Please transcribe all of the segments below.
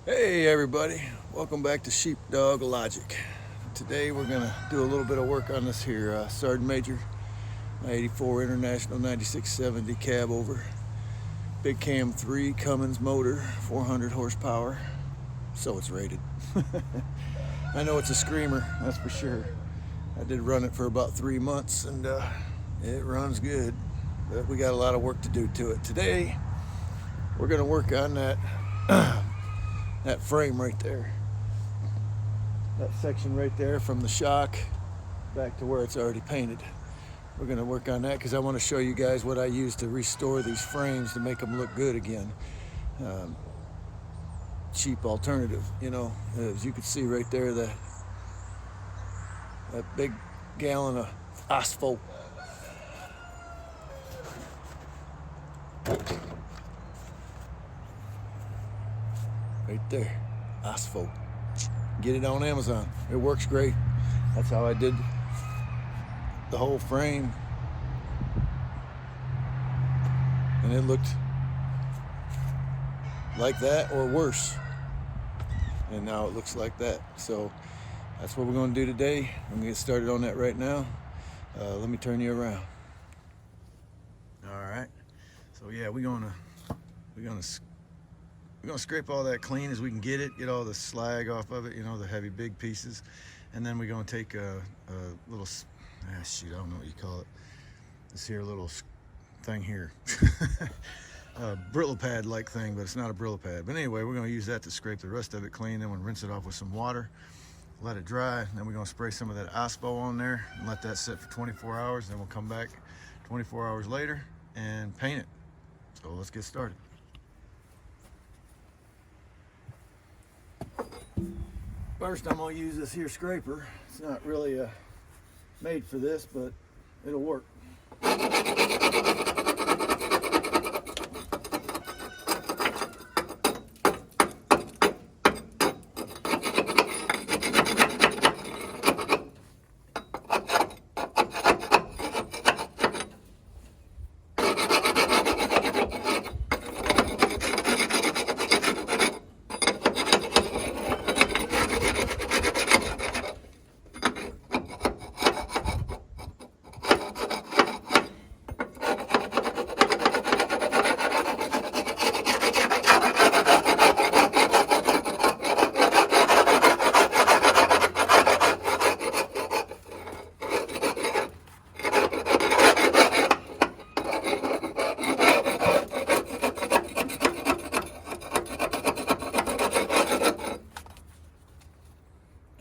Hey everybody, welcome back to Sheepdog Logic. Today we're going to do a little bit of work on this here Sergeant Major, my 84 International 9670 cab over. Big cam 3 Cummins motor, 400 horsepower, so it's rated. I know it's a screamer, that's for sure. I did run it for about 3 months and it runs good, but we got a lot of work to do to it. Today we're going to work on that that frame right there, that section right there from the shock back to where it's already painted. We're going to work on that because I want to show you guys what I use to restore these frames to make them look good again. Cheap alternative, you know, as you can see right there, that big gallon of asphalt. Right there, asphalt. Get it on Amazon. It works great. That's how I did the whole frame, and it looked like that or worse, and now it looks like that. So that's what we're going to do today. I'm going to get started on that right now. Let me turn you around. All right, so yeah, we're gonna scrape all that clean as we can get it, get all the slag off of it, you know, the heavy big pieces. And then we're going to take a little, shoot, I don't know what you call it. This here little thing here. A Brillo pad like thing, but it's not a Brillo pad. But anyway, we're going to use that to scrape the rest of it clean. Then we'll rinse it off with some water, let it dry. Then we're going to spray some of that aspo on there and let that sit for 24 hours. Then we'll come back 24 hours later and paint it. So let's get started. First, I'm going to use this here scraper. It's not really made for this, but it'll work.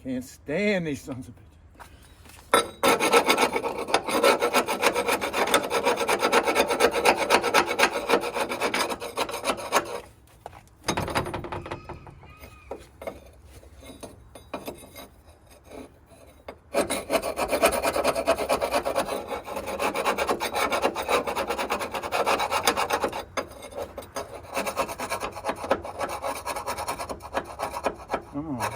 Can't stand these sons of bitches. Come on.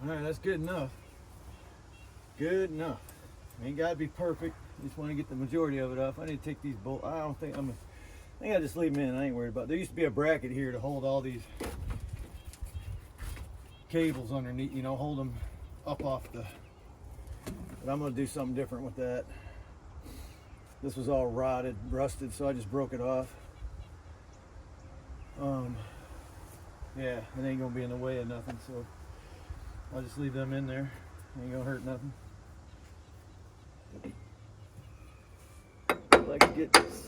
Alright, that's good enough. Good enough. Ain't gotta be perfect. Just want to get the majority of it off. I need to take these bolts. I think I just leave them in. I ain't worried about it. There used to be a bracket here to hold all these cables underneath, you know, hold them up off the, but I'm gonna do something different with that. This was all rotted, rusted, so I just broke it off. Yeah, it ain't gonna be in the way of nothing, so I'll just leave them in there. Ain't gonna hurt nothing. I'd like to get this.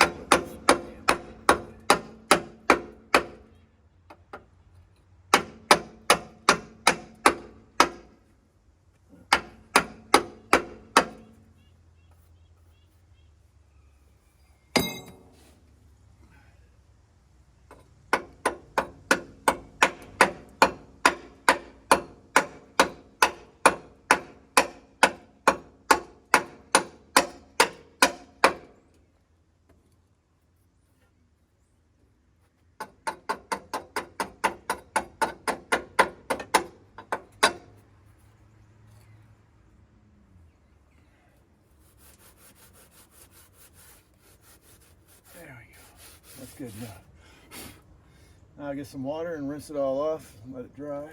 There we go. That's good enough. Now I'll get some water and rinse it all off and let it dry.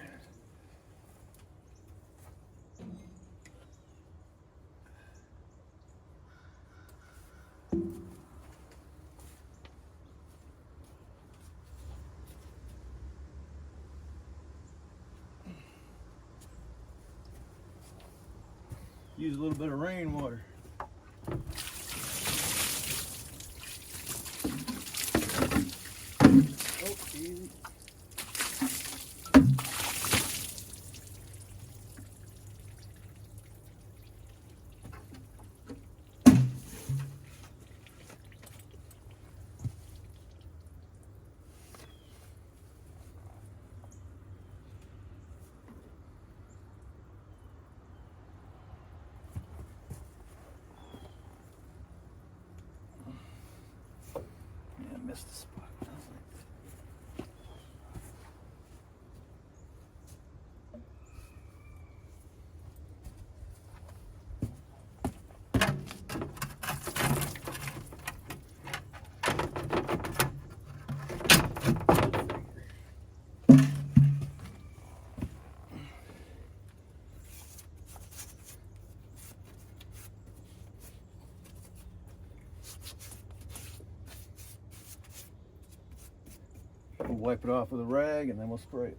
Use a little bit of rainwater. Oh, easy. Yeah, I missed the spot. We'll wipe it off with a rag and then we'll spray it.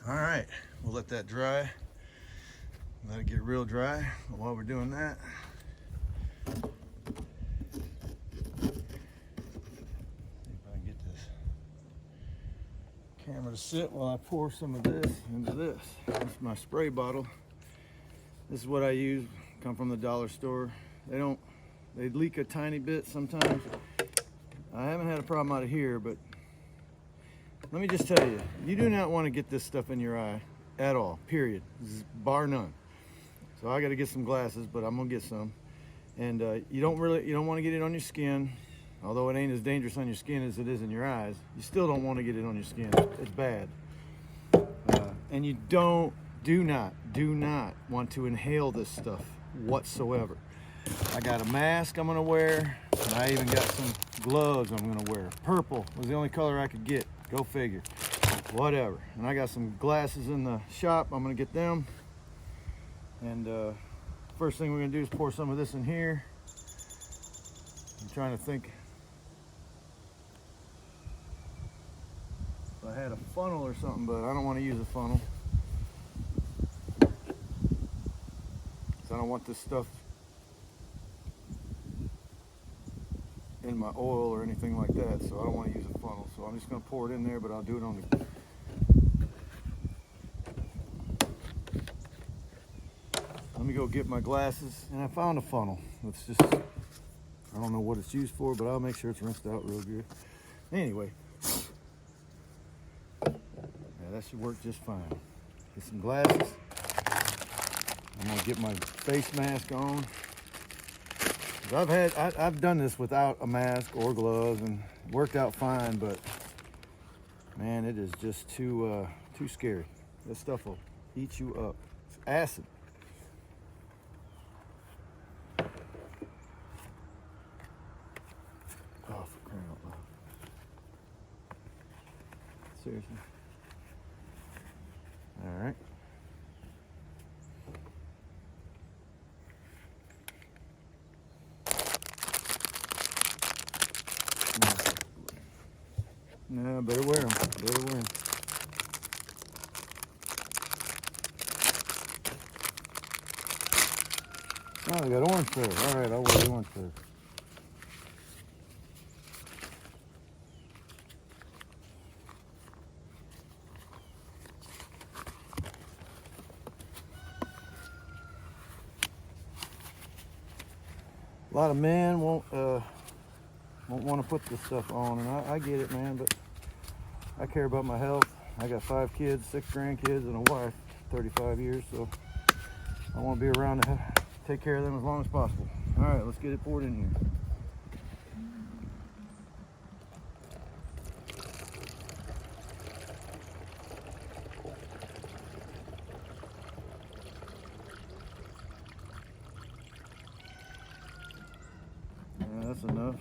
All right, we'll let that dry. Let it get real dry. While we're doing that, see if I can get this camera to sit while I pour some of this into this. This is my spray bottle. This is what I use. Come from the dollar store. They leak a tiny bit sometimes. I haven't had a problem out of here, but let me just tell you, you do not want to get this stuff in your eye at all, period, bar none. So I got to get some glasses, but I'm gonna get some. And you don't want to get it on your skin, although it ain't as dangerous on your skin as it is in your eyes. You still don't want to get it on your skin. It's bad. And you do not want to inhale this stuff whatsoever. I got a mask I'm gonna wear, and I even got some gloves I'm gonna wear. Purple was the only color I could get. Go figure. Whatever. And I got some glasses in the shop. I'm gonna get them. And first thing we're gonna do is pour some of this in here. I'm trying to think if I had a funnel or something, but I don't want to use a funnel. So I don't want this stuff in my oil or anything like that, so I don't want to use a funnel. So I'm just gonna pour it in there, but I'll do it on the Let me go get my glasses, and I found a funnel. It's just, I don't know what it's used for, but I'll make sure it's rinsed out real good. Anyway, yeah, that should work just fine. Get some glasses. I'm gonna get my face mask on. I've done this without a mask or gloves, and it worked out fine, but man, it is just too scary. This stuff will eat you up. It's acid. Oh, for crying out loud. Seriously. All right. No, better wear them. Better wear them. Oh, we got orange there. All right, I'll wear the orange there. A lot of men won't want to put this stuff on, and I get it, man, but I care about my health. I got 5 kids, 6 grandkids, and a wife, 35 years, so I want to be around to take care of them as long as possible. All right, let's get it poured in here. Yeah, that's enough.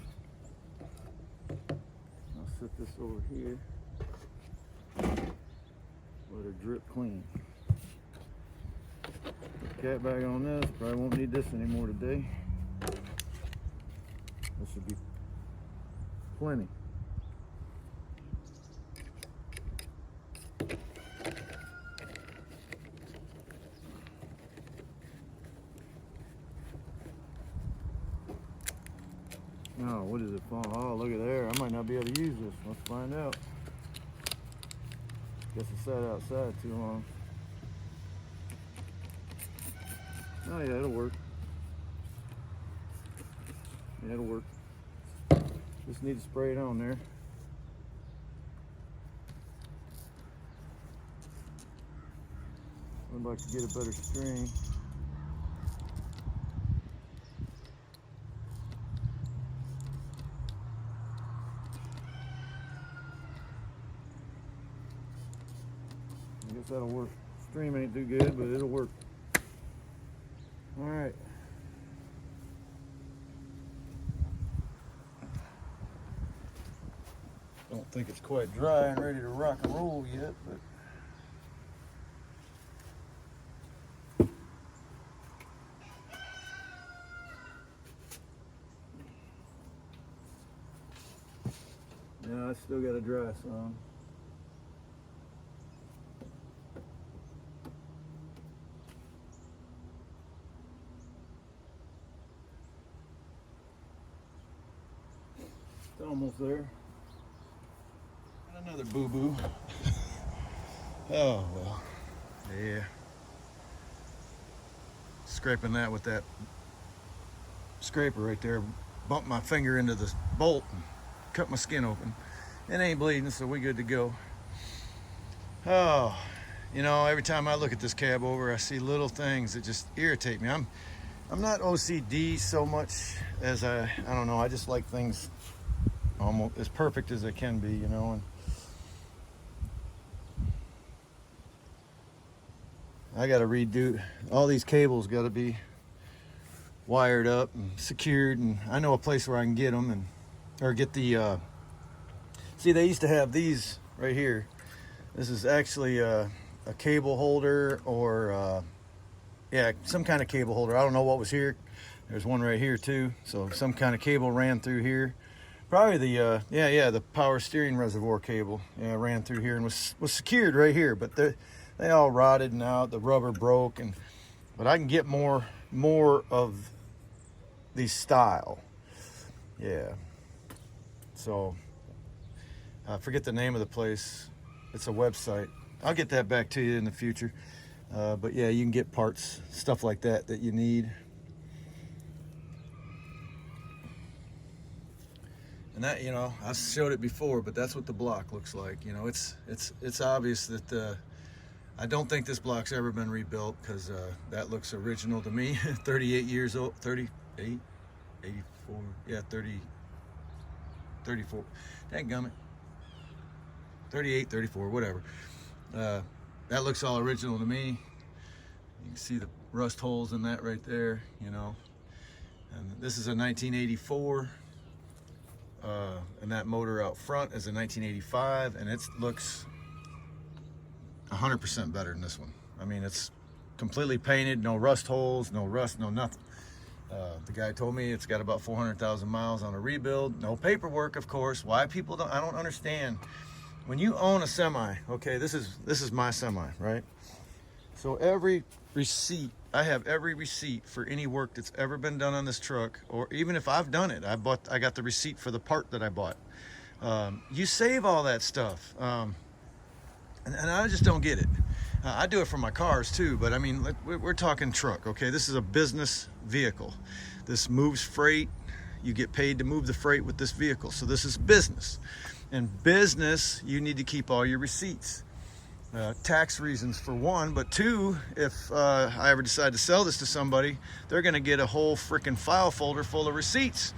I'll set this over here. Let her drip clean. Put the cat bag on this. Probably won't need this anymore today. This should be plenty. Oh, what is it falling? Oh, look at there. I might not be able to use this. Let's find out. Guess it sat outside too long. Oh yeah, it'll work. Yeah, it'll work. Just need to spray it on there. I'd like to get a better string. I guess that'll work. Stream ain't too good, but it'll work. All right. Don't think it's quite dry and ready to rock and roll yet, but yeah, I still got to dry some. Almost there. Another boo-boo. Oh, well. Yeah. Scraping that with that scraper right there. Bumped my finger into the bolt and cut my skin open. It ain't bleeding, so we good to go. Oh, you know, every time I look at this cab over, I see little things that just irritate me. I'm not OCD so much as I don't know, I just like things almost as perfect as they can be, you know. And I gotta redo all these cables, gotta be wired up and secured, and I know a place where I can get them, and or get the see, they used to have these right here. This is actually a cable holder, or yeah, some kind of cable holder. I don't know what was here. There's one right here too, so some kind of cable ran through here. Probably the the power steering reservoir cable, yeah, ran through here and was secured right here, but they all rotted and out, the rubber broke, but I can get more of the style. Yeah. So I forget the name of the place. It's a website. I'll get that back to you in the future. But yeah, you can get parts, stuff like that you need. And that, you know, I showed it before, but that's what the block looks like. You know, it's obvious that I don't think this block's ever been rebuilt, because that looks original to me. 38 years old, 38, 84, yeah, 30, 34. Dadgummit. 38, 34, whatever. That looks all original to me. You can see the rust holes in that right there, you know. And this is a 1984. And that motor out front is a 1985, and it looks 100% better than this one. I mean, it's completely painted, no rust holes, no rust, no nothing. The guy told me it's got about 400,000 miles on a rebuild. No paperwork, of course. Why people don't, I don't understand. When you own a semi, okay, this is my semi, right? So every receipt, I have every receipt for any work that's ever been done on this truck, or even if I've done it, I got the receipt for the part that I bought. You save all that stuff, and I just don't get it. I do it for my cars too, but I mean, we're talking truck, okay? This is a business vehicle. This moves freight. You get paid to move the freight with this vehicle, so this is business. In business, you need to keep all your receipts. Tax reasons for one, but two, if I ever decide to sell this to somebody, they're gonna get a whole freaking file folder full of receipts.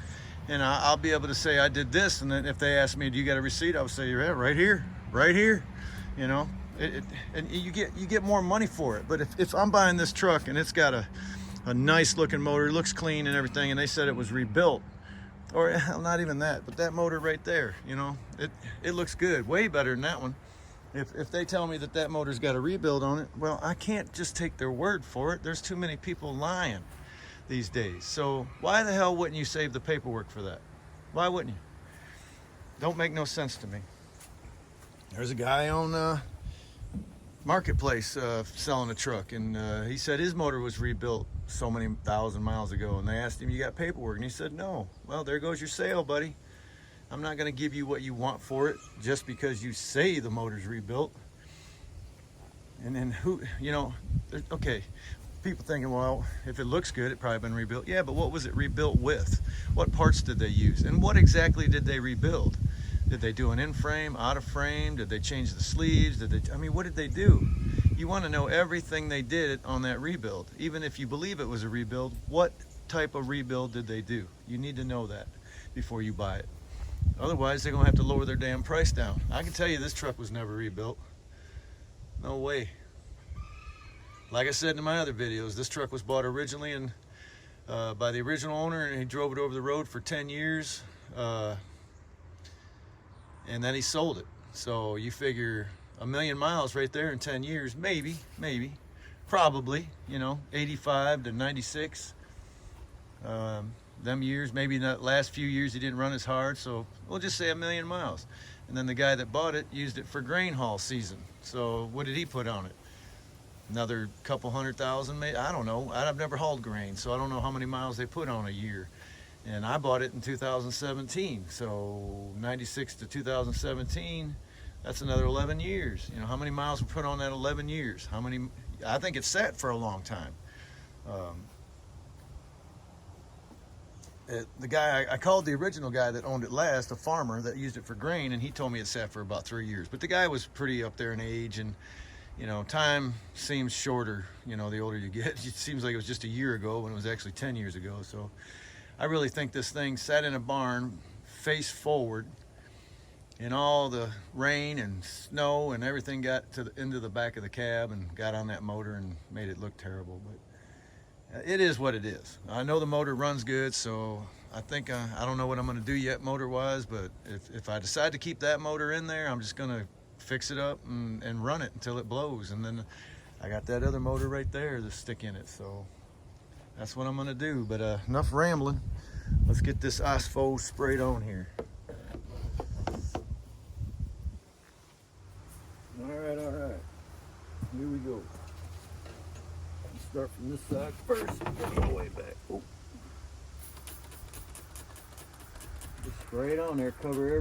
And I'll be able to say I did this, and then if they ask me, do you got a receipt? I would say, yeah, right here, you know. And you get more money for it. But if I'm buying this truck and it's got a nice looking motor, it looks clean and everything, and they said it was rebuilt, or not even that, but that motor right there, you know, it looks good, way better than that one. If they tell me that motor's got a rebuild on it, well, I can't just take their word for it. There's too many people lying these days. So why the hell wouldn't you save the paperwork for that? Why wouldn't you? Don't make no sense to me. There's a guy on Marketplace selling a truck, and he said his motor was rebuilt so many thousand miles ago, and they asked him, you got paperwork? And he said, no. Well, there goes your sale, buddy. I'm not going to give you what you want for it just because you say the motor's rebuilt. And then who, you know, okay, people thinking, well, if it looks good, it probably been rebuilt. Yeah, but what was it rebuilt with? What parts did they use? And what exactly did they rebuild? Did they do an in-frame, out-of-frame? Did they change the sleeves? I mean, what did they do? You want to know everything they did on that rebuild. Even if you believe it was a rebuild, what type of rebuild did they do? You need to know that before you buy it. Otherwise, they're going to have to lower their damn price down. I can tell you this truck was never rebuilt. No way. Like I said in my other videos, this truck was bought originally by the original owner, and he drove it over the road for 10 years. And then he sold it. So you figure 1,000,000 miles right there in 10 years, maybe, probably, you know, 85 to 96. Them years, maybe that last few years he didn't run as hard, so we'll just say 1,000,000 miles. And then the guy that bought it used it for grain haul season. So what did he put on it? Another couple 100,000, maybe? I don't know. I've never hauled grain, so I don't know how many miles they put on a year. And I bought it in 2017. So 96 to 2017, that's another 11 years. You know, how many miles were put on that 11 years? How many? I think it sat for a long time. The guy, I called the original guy that owned it last, a farmer that used it for grain, and he told me it sat for about 3 years. But the guy was pretty up there in age, and you know, time seems shorter, you know, the older you get. It seems like it was just a year ago when it was actually 10 years ago. So I really think this thing sat in a barn face forward, and all the rain and snow and everything got into the back of the cab and got on that motor and made it look terrible. But it is what it is. I know the motor runs good, so I think I don't know what I'm going to do yet motor-wise, but if I decide to keep that motor in there, I'm just going to fix it up and run it until it blows. And then I got that other motor right there to stick in it, so that's what I'm going to do. But enough rambling. Let's get this asphalt sprayed on here. All right. Here we go. Start from this side first, go all the way back. Oh. Just spray it on there, cover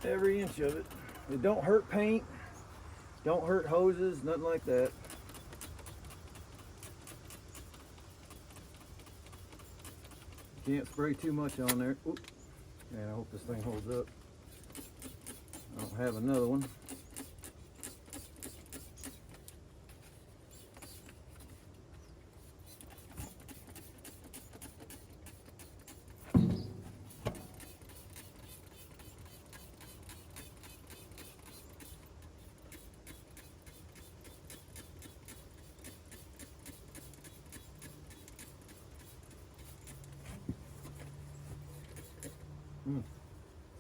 every inch of it. It don't hurt paint, don't hurt hoses, nothing like that. Can't spray too much on there. Oop. And I hope this thing holds up. I don't have another one.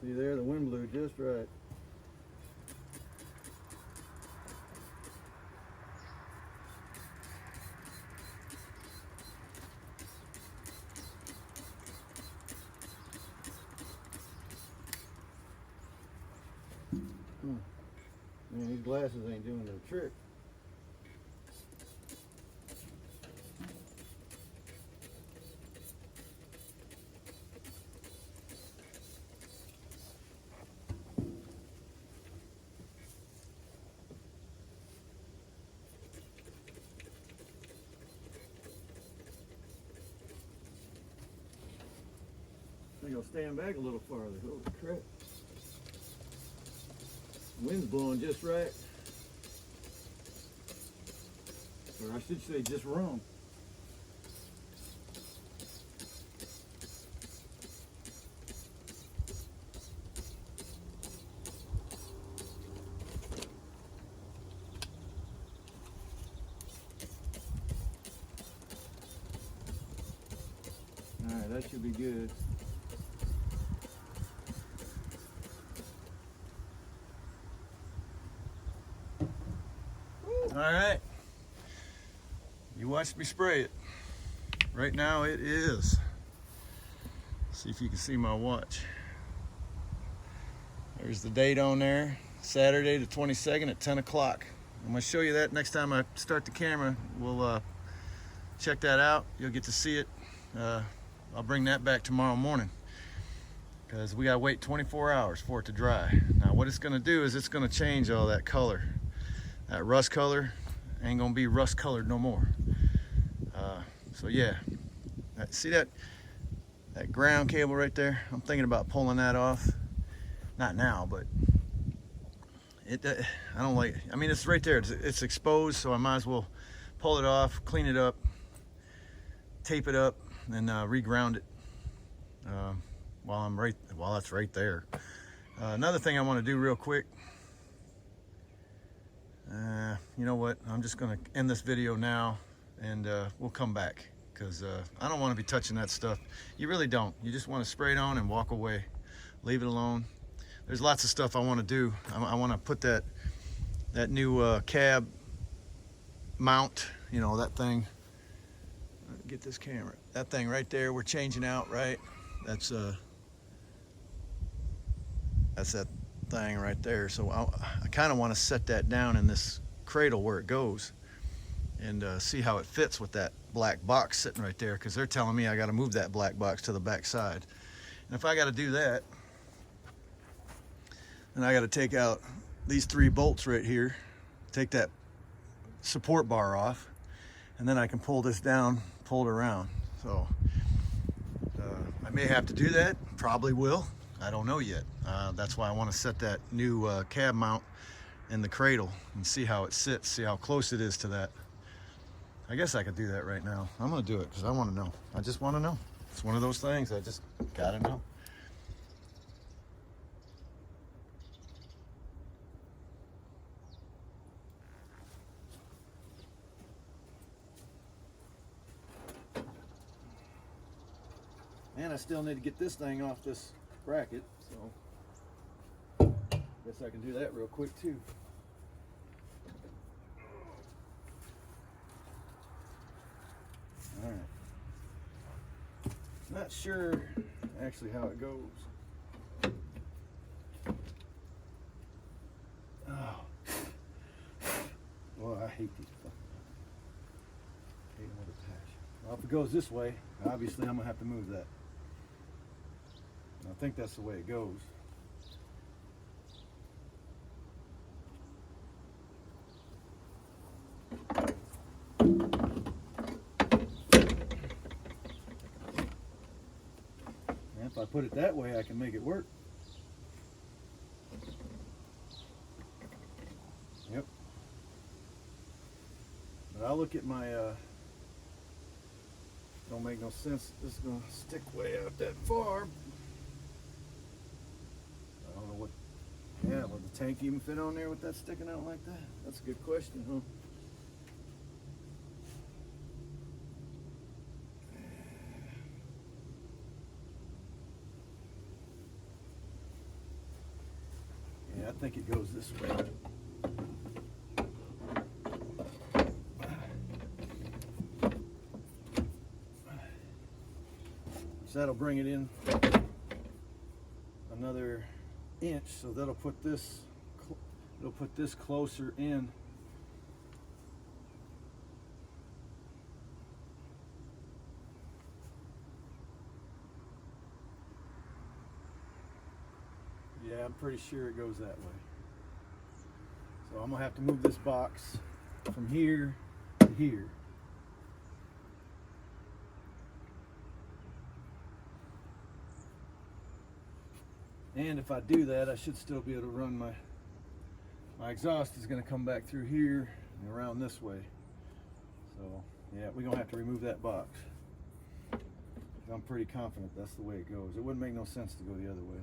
See there, the wind blew just right. Man, these glasses ain't doing no trick. I think I'll stand back a little farther. Holy crap. Wind's blowing just right. Or I should say just wrong. Alright, that should be good. All right, you watched me spray it. Right now it is. See if you can see my watch. There's the date on there, Saturday the 22nd at 10 o'clock. I'm gonna show you that next time I start the camera. We'll check that out. You'll get to see it. I'll bring that back tomorrow morning because we gotta wait 24 hours for it to dry. Now what it's gonna do is it's gonna change all that color. That rust color ain't gonna be rust colored no more. So yeah, see that ground cable right there? I'm thinking about pulling that off. Not now, but I don't like it. I mean, it's right there. It's exposed, so I might as well pull it off, clean it up, tape it up, and reground it while that's right there. Another thing I want to do real quick. You know what? I'm just gonna end this video now, and we'll come back because I don't want to be touching that stuff. You really don't. You just want to spray it on and walk away, leave it alone. There's lots of stuff I want to do. I want to put that new cab mount, you know, that thing. Get this camera. That thing right there. We're changing out, right? That's that thing right there. So I kind of want to set that down in this cradle where it goes. and see how it fits with that black box sitting right there, because they're telling me I got to move that black box to the back side. And if I got to do that, then I got to take out these 3 bolts right here, take that support bar off, and then I can pull this down, pull it around. So I may have to do that, probably will. I don't know yet. That's why I want to set that new cab mount in the cradle and see how it sits, see how close it is to that. I guess I could do that right now. I'm gonna do it because I want to know. I just want to know. It's one of those things I just gotta know. And I still need to get this thing off this bracket, so guess I can do that real quick too. All right. Not sure actually how it goes. Oh, well, I hate these. Hate them with a passion. Well, if it goes this way, obviously I'm gonna have to move that. I think that's the way it goes. And if I put it that way, I can make it work. Yep. But I'll look at my, don't make no sense. This is gonna stick way out that far. I don't know what, yeah, will the tank even fit on there with that sticking out like that? That's a good question, huh? Yeah, I think it goes this way. So that'll bring it in another inch, so that'll put this, it'll put this closer in. Yeah, I'm pretty sure it goes that way. So I'm gonna have to move this box from here to here. And if I do that, I should still be able to run my exhaust is going to come back through here and around this way. So yeah, we're going to have to remove that box. I'm pretty confident that's the way it goes. It wouldn't make no sense to go the other way.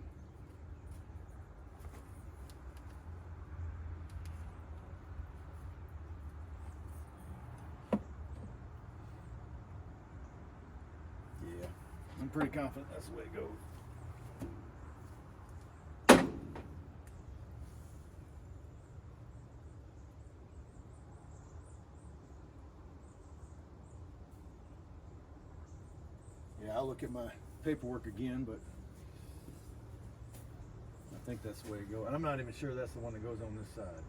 Yeah, I'm pretty confident that's the way it goes. Yeah, I'll look at my paperwork again, but I think that's the way it goes. And I'm not even sure that's the one that goes on this side.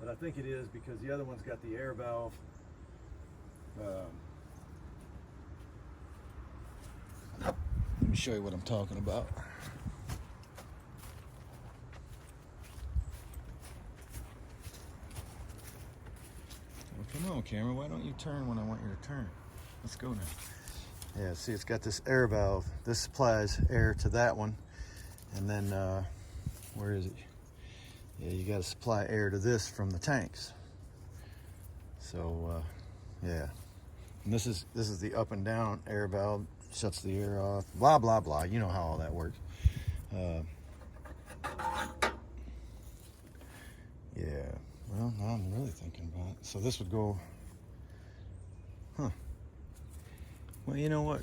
But I think it is, because the other one's got the air valve. Let me show you what I'm talking about. Well, come on, camera. Why don't you turn when I want you to turn? Let's go now. Yeah, see, it's got this air valve. This supplies air to that one. And then, where is it? Yeah, you got to supply air to this from the tanks. So, yeah. And this is the up and down air valve. Shuts the air off. Blah, blah, blah. You know how all that works. Yeah. Well, now I'm really thinking about it. So this would go... Huh. Well, you know what?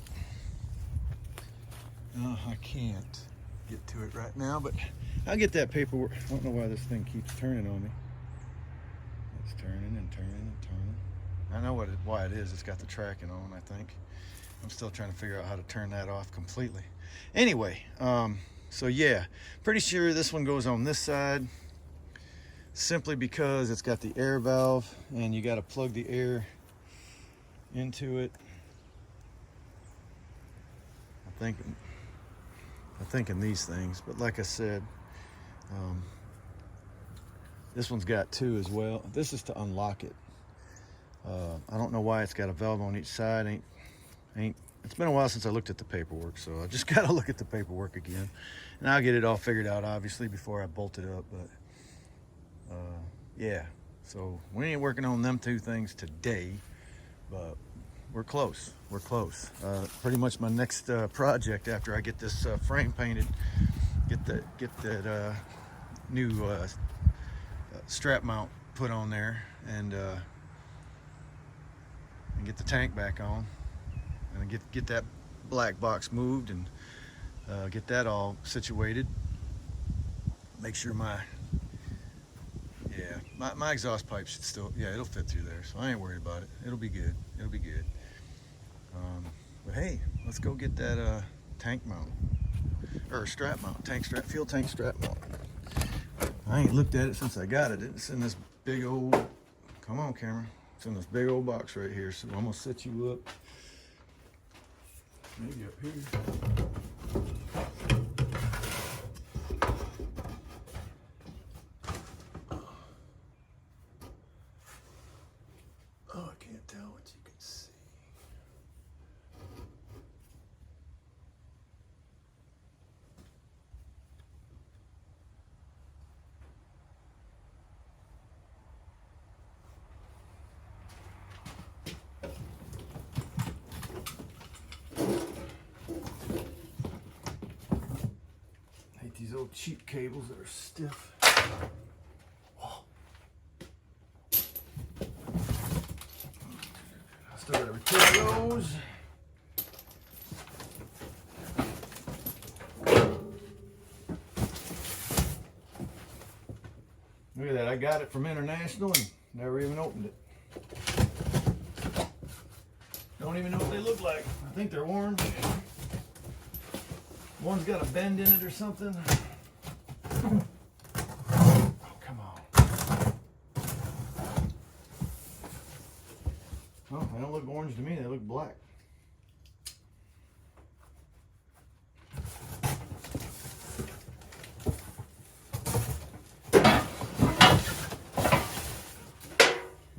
I can't get to it right now, but I'll get that paperwork. I don't know why this thing keeps turning on me. It's turning and turning and turning. I know why it is. It's got the tracking on, I think. I'm still trying to figure out how to turn that off completely. Anyway, so yeah, pretty sure this one goes on this side. simply because it's got the air valve and you got to plug the air into it. I'm thinking these things, but like I said, this one's got two as well. This is to unlock it. I don't know why it's got a valve on each side. It's been a while since I looked at the paperwork, so I just got to look at the paperwork again, and I'll get it all figured out obviously before I bolt it up. But yeah, so we ain't working on them two things today, but we're close. We're close. Pretty much my next project after I get this frame painted, get that new strap mount put on there, and get the tank back on, and get that black box moved, and get that all situated. Make sure my exhaust pipe should still, it'll fit through there, so I ain't worried about it. It'll be good. It'll be good. But hey, let's go get that tank mount, or strap mount, fuel tank strap mount. I ain't looked at it since I got it. It's in this big old, come on camera, it's in this big old box right here. So I'm gonna set you up, maybe up here. Oh, I can't tell what you can see. These old cheap cables that are stiff. Oh. I still gotta repair those. Look at that, I got it from International and never even opened it. Don't even know what they look like. I think they're orange. One's got a bend in it or something. Oh, come on. Well, they don't look orange to me, they look black.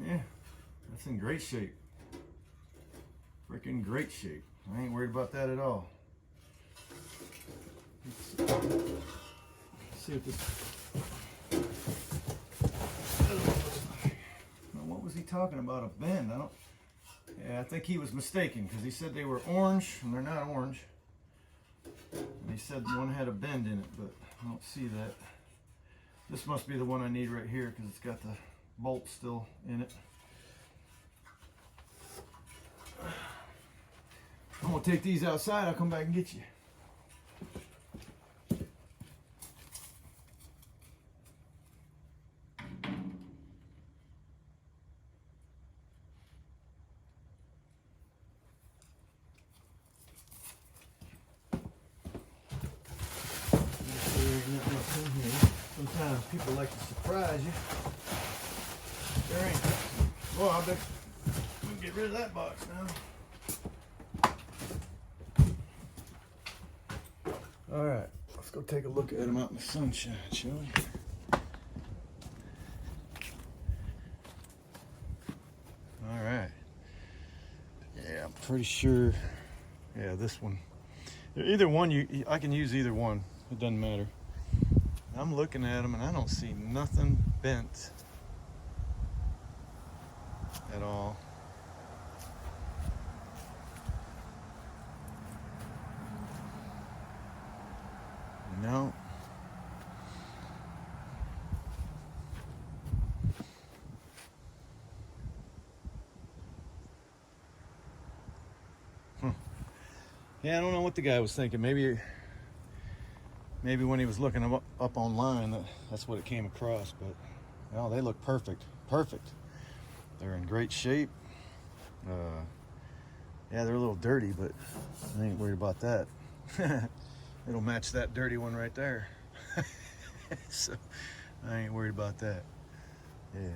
Yeah, that's in great shape. Freaking great shape. I ain't worried about that at all. Let's see if this. Now, what was he talking about? A bend? Yeah, I think he was mistaken because he said they were orange and they're not orange. And he said one had a bend in it, but I don't see that. This must be the one I need right here because it's got the bolt still in it. I'm gonna take these outside. I'll come back and get you. Sometimes people like to surprise you. There ain't. Well, I bet we can get rid of that box now. All right, let's go take a look at them out in the sunshine, shall we? All right. Yeah, I'm pretty sure. Yeah, this one. Either one, I can use either one. It doesn't matter. I'm looking at them and I don't see nothing bent at all. No. Yeah, I don't know what the guy was thinking. Maybe when he was looking them up online, that's what it came across. But no, they look perfect. Perfect. They're in great shape. Yeah, they're a little dirty, but I ain't worried about that. It'll match that dirty one right there. So I ain't worried about that. Yeah,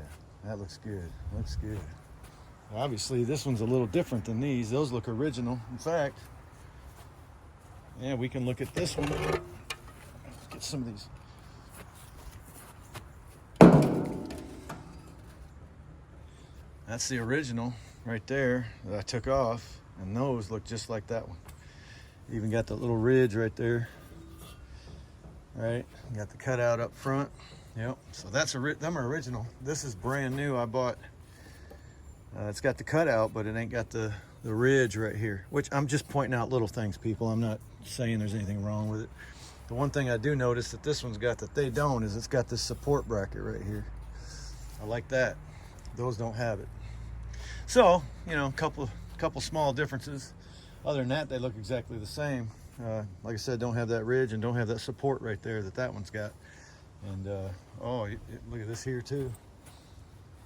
that looks good. Looks good. Obviously, this one's a little different than these. Those look original. In fact, yeah, we can look at this one. Let's get some of these. That's the original right there that I took off, and those look just like that one. Even got the little ridge right there. Right, got the cutout up front. Yep. So that's them are original. This is brand new. I bought. It's got the cutout, but it ain't got the ridge right here. Which I'm just pointing out little things, people. I'm not saying there's anything wrong with it. The one thing I do notice that this one's got that they don't is it's got this support bracket right here. I like that. Those don't have it. So you know, a couple small differences. Other than that, they look exactly the same. Like I said, don't have that ridge and don't have that support right there that one's got. And look at this here too.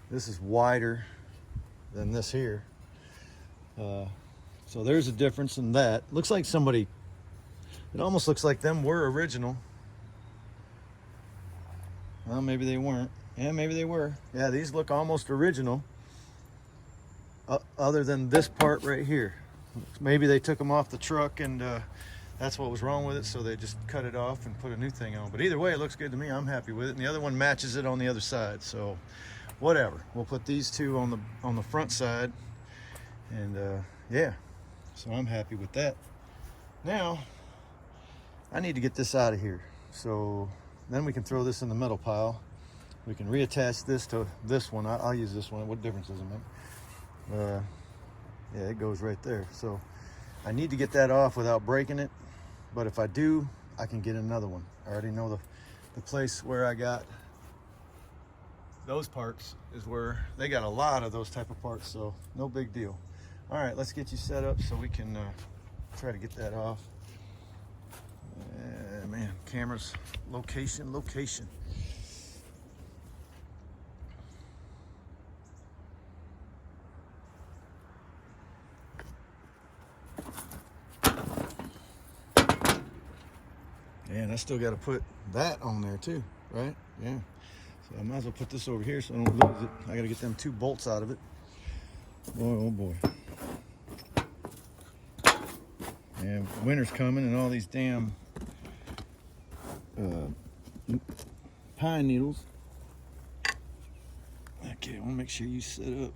This is wider than this here. So there's a difference in that. Looks like somebody, it almost looks like them were original. Well, maybe they weren't. Yeah, maybe they were. Yeah, these look almost original. Other than this part right here. Maybe they took them off the truck and that's what was wrong with it, so they just cut it off and put a new thing on. But either way, it looks good to me. I'm happy with it. And the other one matches it on the other side, so whatever. We'll put these two on the front side, and yeah, so I'm happy with that. Now, I need to get this out of here, so then we can throw this in the metal pile. We can reattach this to this one. I'll use this one. What difference does it make? Yeah, it goes right there. So I need to get that off without breaking it. But if I do, I can get another one. I already know the place where I got those parts is where they got a lot of those type of parts, so no big deal. All right, let's get you set up so we can try to get that off. Man, cameras, location. Yeah, and I still got to put that on there too, right? Yeah. So I might as well put this over here so I don't lose it. I got to get them 2 bolts out of it. Boy, oh boy. And winter's coming and all these damn pine needles. Okay, I want to make sure you set up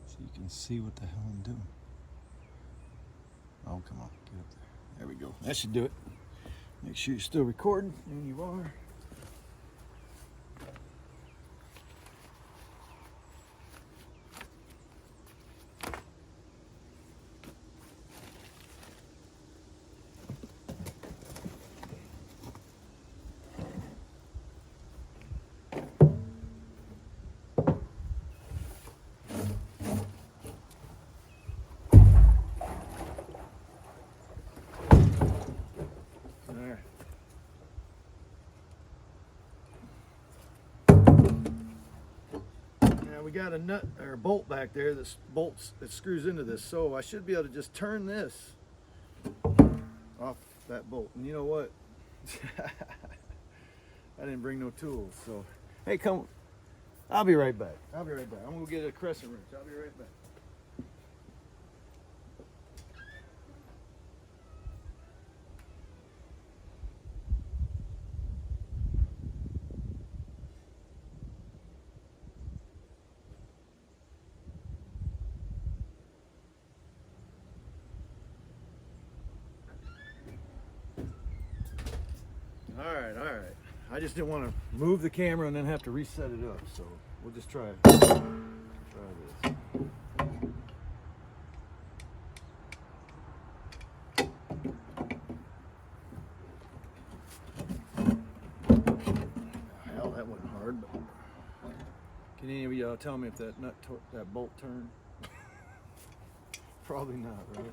so you can see what the hell I'm doing. Oh, come on, get up there. There we go. That should do it. Make sure you're still recording, and you are. We got a nut or a bolt back there that screws into this, so I should be able to just turn this off that bolt. And you know what? I didn't bring no tools, so hey, come. I'll be right back. I'm gonna get a crescent wrench. I'll be right back. All right. I just didn't want to move the camera and then have to reset it up, so we'll just try this. Hell, that wasn't hard, but can any of y'all tell me if that that bolt turned? Probably not, right?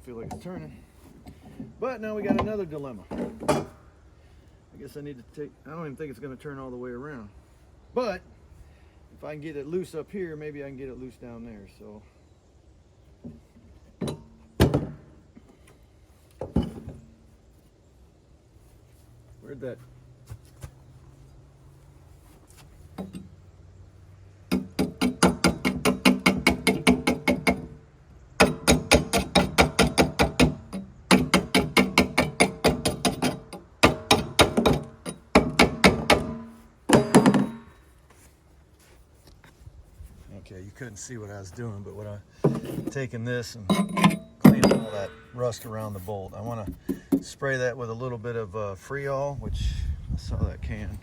Feel like it's turning, but now we got another dilemma. I guess I need to I don't even think it's going to turn all the way around, but if I can get it loose up here, maybe I can get it loose down there. So where'd that? Okay, you couldn't see what I was doing, but I'm taking this and cleaning all that rust around the bolt. I want to spray that with a little bit of Freol, which I saw that can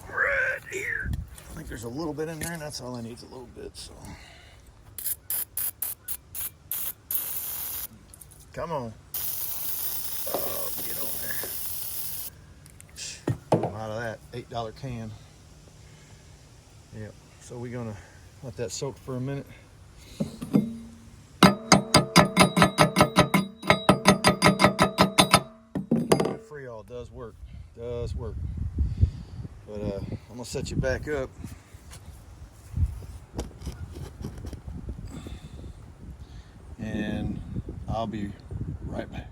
right here. I think there's a little bit in there, and that's all I need is a little bit. So, come on. Oh, get on there. I'm out of that $8 can. Yep. So we're gonna let that soak for a minute. Freol does work, but I'm gonna set you back up. And I'll be right back.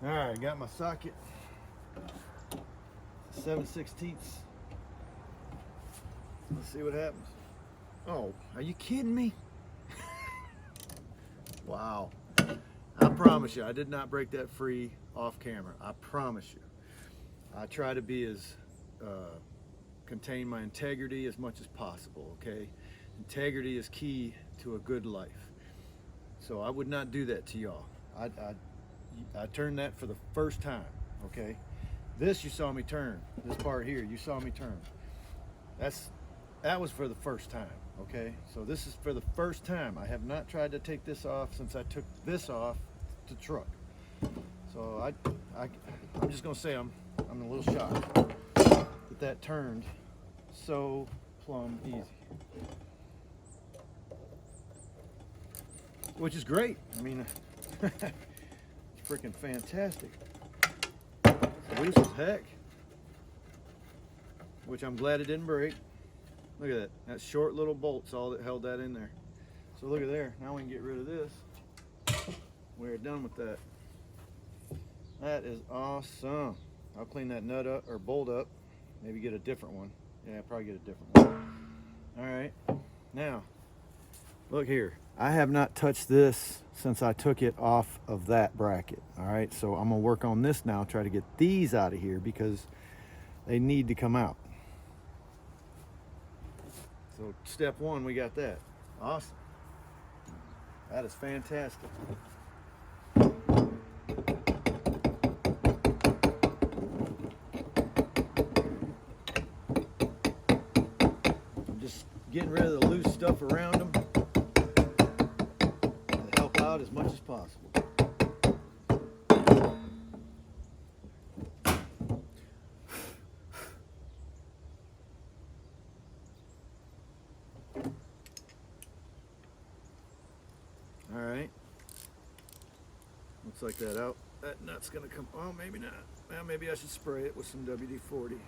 All right, got my socket, 7/16. Let's see what happens. Oh, are you kidding me? Wow. I promise you, I did not break that free off camera. I promise you. I try to be as, contain my integrity as much as possible, okay? Integrity is key to a good life. So I would not do that to y'all. I turned that for the first time, okay? This you saw me turn. This part here, you saw me turn. That was for the first time, okay? So this is for the first time. I have not tried to take this off since I took this off the truck. So I'm just gonna say I'm a little shocked that turned so plumb easy. Which is great. I mean, it's freaking fantastic. It's loose as heck. Which I'm glad it didn't break. Look at that. That short little bolt's all that held that in there. So look at there. Now we can get rid of this. We're done with that. That is awesome. I'll clean that nut up or bolt up. Maybe get a different one. Yeah, I'll probably get a different one. All right. Now, look here. I have not touched this since I took it off of that bracket. All right. So I'm going to work on this now, try to get these out of here because they need to come out. So step one, we got that. Awesome. That is fantastic. I'm just getting rid of the loose stuff around them to help out as much as possible. All right, looks like that out. That nut's gonna come, oh, maybe not. Well, maybe I should spray it with some WD-40.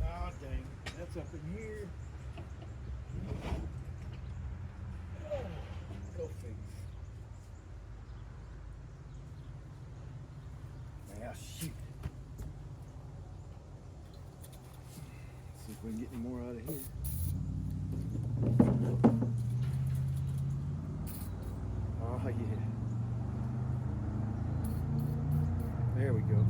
Oh, dang, that's up in here. Oh, go figure. Ah, shoot. See if we can get any more out of here. Oh, yeah. There we go.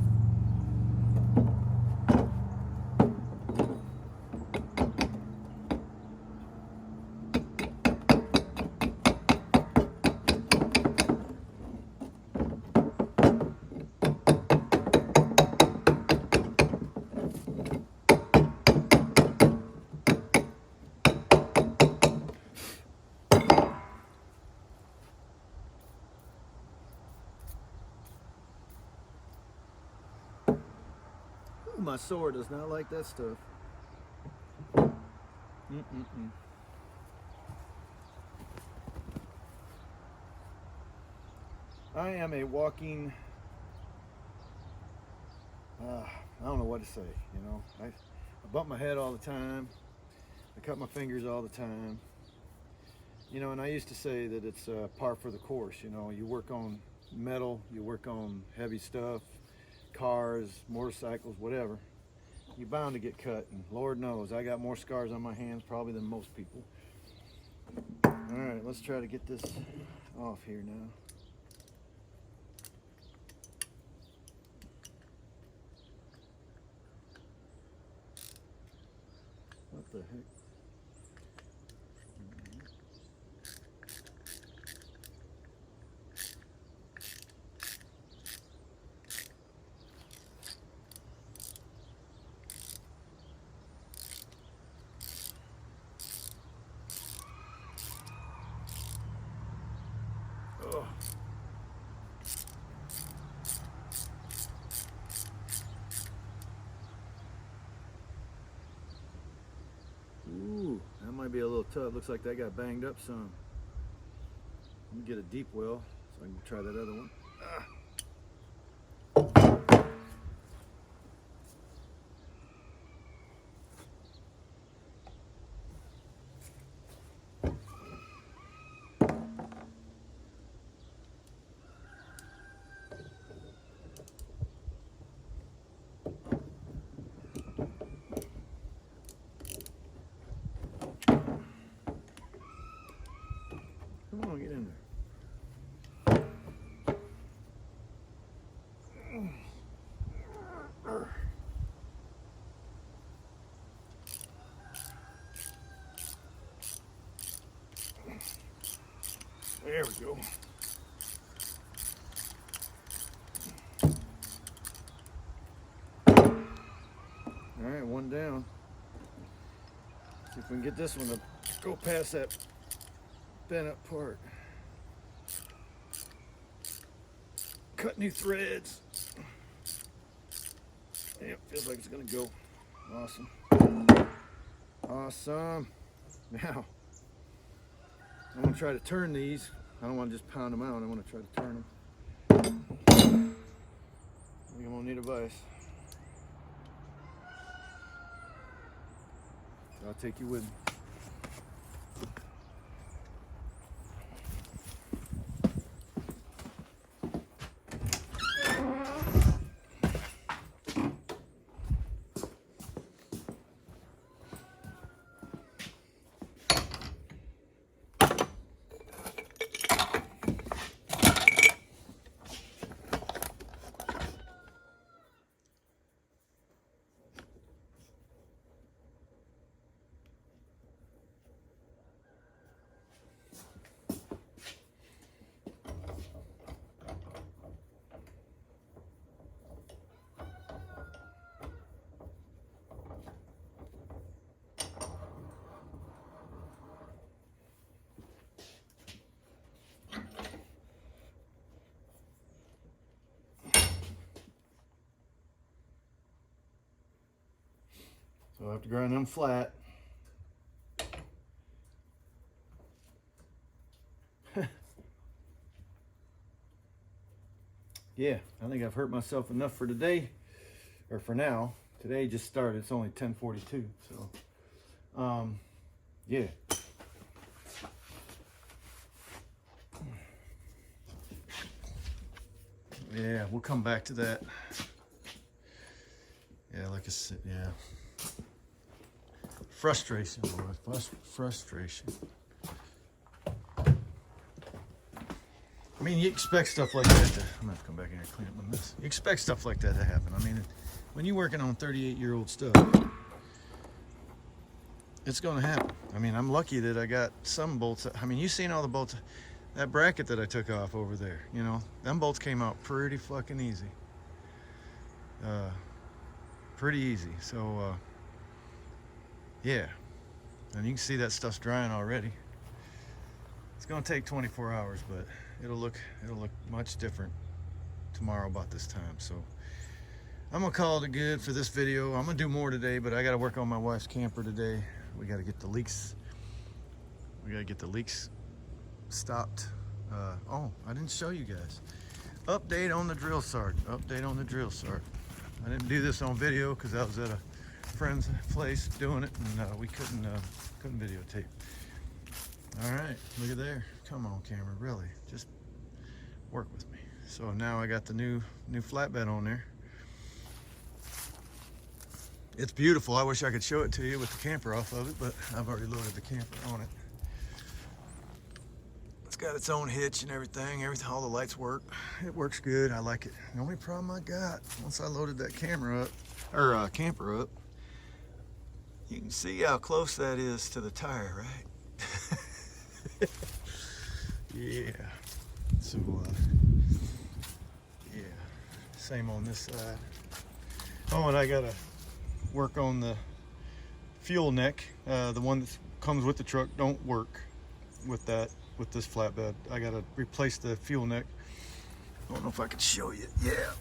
My sword does not like that stuff. I am a walking, I don't know what to say, you know. I bump my head all the time. I cut my fingers all the time. You know, and I used to say that it's par for the course, you know. You work on metal, you work on heavy stuff, cars, motorcycles, whatever. You're bound to get cut, and Lord knows, I got more scars on my hands probably than most people. All right, let's try to get this off here now. What the heck? Oh. Ooh, that might be a little tough. Looks like that got banged up some. Let me get a deep well so I can try that other one. Ah. Come on, get in there. There we go. All right, one down. See if we can get this one to go past that bent up part. Cut new threads. Yep, feels like it's gonna go. Awesome. Awesome. Now, I'm gonna try to turn these. I don't want to just pound them out. I want to try to turn them. I think I'm gonna need a vise. So I'll take you with me. So I have to grind them flat. Yeah, I think I've hurt myself enough for today, or for now. Today just started. It's only 10:42, so yeah. Yeah, we'll come back to that. Yeah, like I said, yeah. Frustration, boy. Frustration. I mean, you expect stuff like that to, I'm gonna have to come back in here and clean up my mess. You expect stuff like that to happen. I mean, when you're working on 38-year-old stuff, it's gonna happen. I mean, I'm lucky that I got some bolts. I mean, you seen all the bolts, that bracket that I took off over there, you know, them bolts came out pretty fucking easy. Pretty easy. So, yeah. And you can see that stuff's drying already. It's gonna take 24 hours, but it'll look much different tomorrow about this time. So I'm gonna call it good for this video. I'm gonna do more today, but I gotta work on my wife's camper today. We gotta get the leaks. We gotta get the leaks stopped. Oh, I didn't show you guys. Update on the Drill Sergeant. Update on the Drill Sergeant. I didn't do this on video because I was at a friend's place doing it, and we couldn't videotape. All right, look at there. Come on, camera, really, just work with me. So now I got the new flatbed on there. It's beautiful. I wish I could show it to you with the camper off of it, but I've already loaded the camper on it. It's got its own hitch and everything. All the lights work. It works good. I like it. The only problem I got, once I loaded that camera up, or camper up, you can see how close that is to the tire, right? Yeah. So, yeah. Same on this side. Oh, and I gotta work on the fuel neck. The one that comes with the truck don't work with this flatbed. I gotta replace the fuel neck. I don't know if I can show you. Yeah,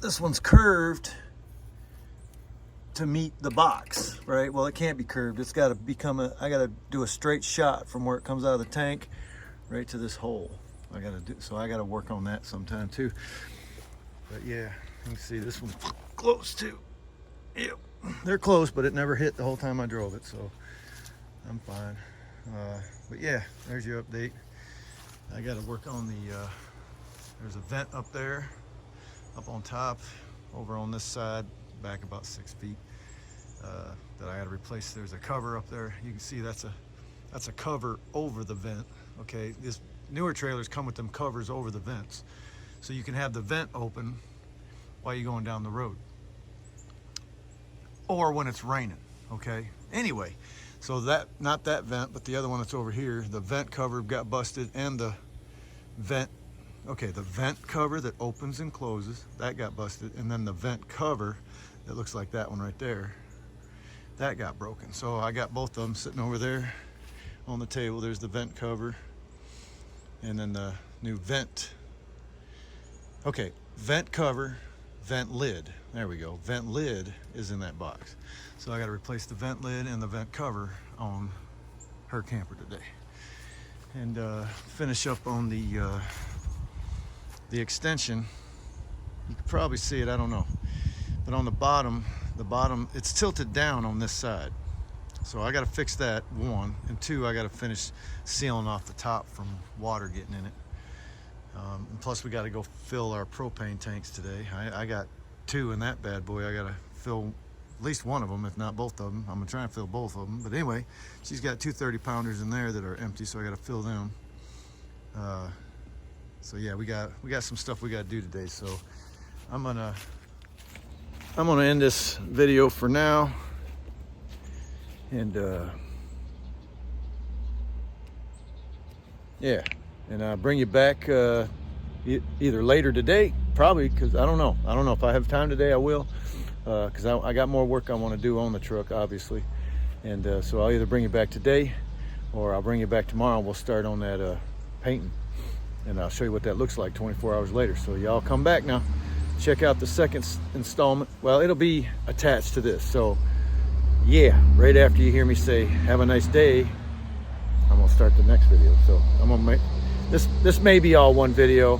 this one's curved to meet the box, right? Well, it can't be curved. It's got to become I gotta do a straight shot from where it comes out of the tank right to this hole. So I gotta work on that sometime too. But yeah, you can see this one's close too. Yep, they're close, but it never hit the whole time I drove it, so I'm fine. But yeah, there's your update. I got to work on there's a vent up there, up on top, over on this side, back about 6 feet, that I got to replace. There's a cover up there. You can see that's a cover over the vent. Okay, these newer trailers come with them covers over the vents, so you can have the vent open while you're going down the road, or when it's raining. Okay, anyway, so not that vent, but the other one that's over here, the vent cover got busted, and the vent cover that opens and closes, that got busted, and then the vent cover that looks like that one right there, that got broken. So I got both of them sitting over there on the table. There's the vent cover, and then the new vent. Okay, vent cover, vent lid. There we go. Vent lid is in that box. So I got to replace the vent lid and the vent cover on her camper today, and finish up on the extension. You can probably see it, I don't know, but on the bottom, it's tilted down on this side. So I got to fix that, one, and two, I got to finish sealing off the top from water getting in it. And plus we got to go fill our propane tanks today. I got 2 in that bad boy. I got to fill at least one of them, if not both of them. I'm gonna try and fill both of them. But anyway, she's got 2 30-pounders in there that are empty, so I got to fill them. So yeah, we got some stuff we got to do today. So I'm gonna end this video for now, and yeah, and I'll bring you back either later today, probably, because I don't know if I have time today. I will, because I got more work I want to do on the truck, obviously, and so I'll either bring you back today or I'll bring you back tomorrow. We'll start on that painting, and I'll show you what that looks like 24 hours later. So y'all come back now, check out the second installment. Well, it'll be attached to this. So yeah, right after you hear me say have a nice day, I'm gonna start the next video. So I'm gonna make this may be all one video,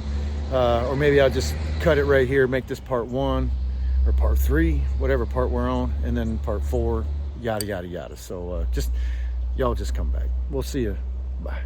or maybe I'll just cut it right here, make this part 1 or part 3, whatever part we're on, and then part 4, yada yada yada. So y'all just come back. We'll see you. Bye.